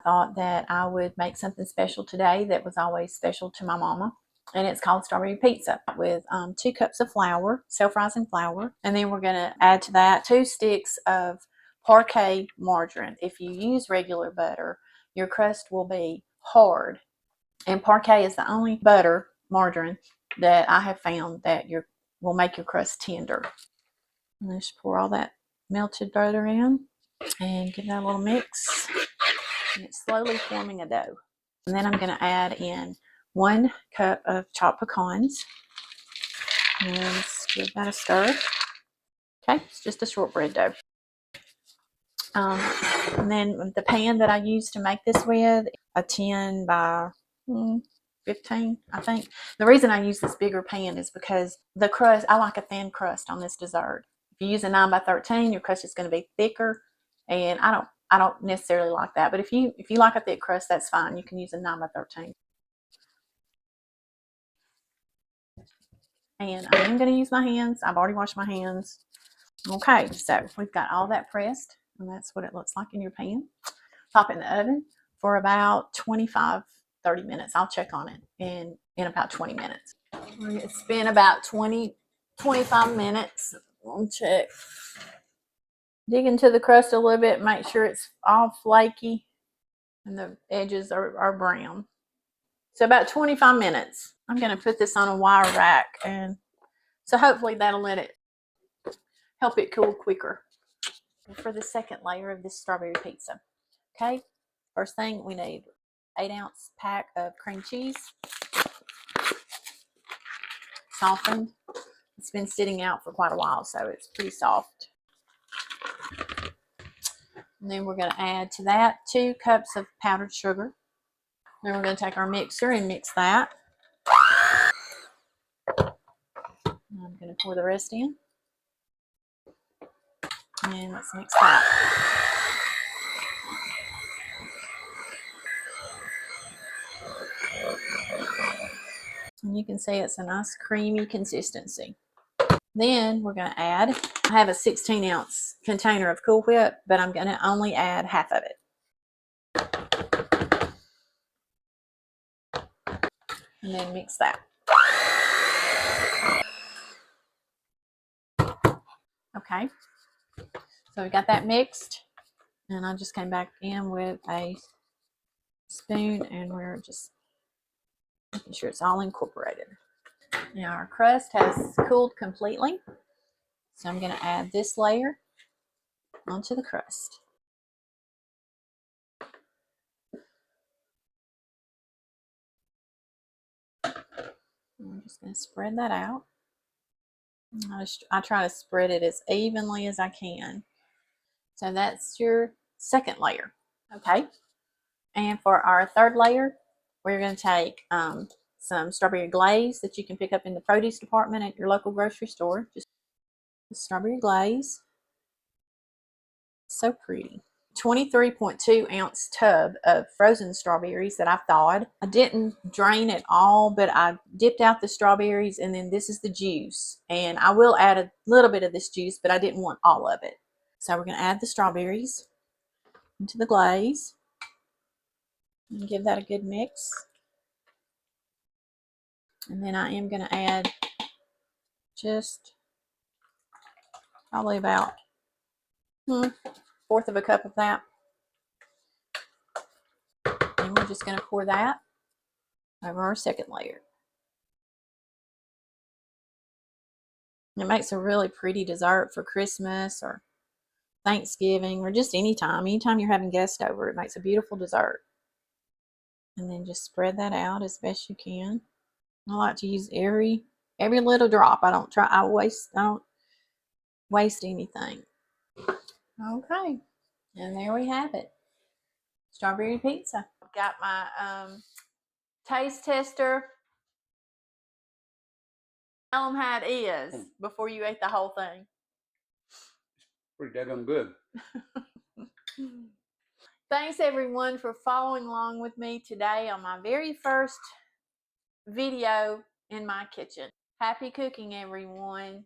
thought that I would make something special today that was always special to my mama. And it's called strawberry pizza with 2 cups of flour, self-rising flour. And then we're going to add to that 2 sticks of Parkay margarine. If you use regular butter, your crust will be hard. And Parkay is the only butter, margarine, that I have found that will make your crust tender. And just pour all that melted butter in and give that a little mix. And it's slowly forming a dough. And then I'm going to add in 1 cup of chopped pecans. And just give that a stir. Okay, it's just a shortbread dough. And then the pan that I use to make this with, a 10 by 15, I think. The reason I use this bigger pan is because the crust, I like a thin crust on this dessert. If you use a 9 by 13, your crust is going to be thicker, and I don't necessarily like that. But if you like a thick crust, that's fine. You can use a 9 by 13. And I am going to use my hands. I've already washed my hands. Okay, so we've got all that pressed, and that's what it looks like in your pan. Pop it in the oven for about 25-30 minutes. I'll check on it in about 20 minutes. It's been about 20-25 minutes. I'll check. Dig into the crust a little bit, make sure it's all flaky and the edges are brown. So about 25 minutes. I'm going to put this on a wire rack, and so hopefully that'll help it cool quicker. For the second layer of this strawberry pizza. Okay, first thing we need 8-ounce pack of cream cheese, softened. It's been sitting out for quite a while, so it's pretty soft. And then we're going to add to that 2 cups of powdered sugar. Then we're going to take our mixer and mix that. I'm going to pour the rest in. And let's mix that. And you can see it's a nice creamy consistency. Then we're going to add, I have a 16-ounce container of Cool Whip, but I'm going to only add half of it. And then mix that. Okay, so we got that mixed, and I just came back in with a spoon, and we're just making sure it's all incorporated. Now our crust has cooled completely, so I'm going to add this layer onto the crust. I'm just going to spread that out. I try to spread it as evenly as I can. So that's your second layer. Okay, and for our third layer, we're going to take some strawberry glaze that you can pick up in the produce department at your local grocery store. Just strawberry glaze. So pretty. 23.2-ounce tub of frozen strawberries that I've thawed. I didn't drain it all, but I dipped out the strawberries, and then this is the juice. And I will add a little bit of this juice, but I didn't want all of it. So we're going to add the strawberries into the glaze and give that a good mix. And then I am going to add just probably about 1/4 of a cup of that. And we're just going to pour that over our second layer. It makes a really pretty dessert for Christmas or Thanksgiving or just anytime. Anytime you're having guests over, it makes a beautiful dessert. And then just spread that out as best you can. I like to use every little drop. I don't waste anything. Okay, and there we have it. Strawberry pizza. I've got my taste tester. Tell them how it is before you ate the whole thing. Pretty daggone good. Thanks everyone for following along with me today on my very first video in my kitchen. Happy cooking, everyone.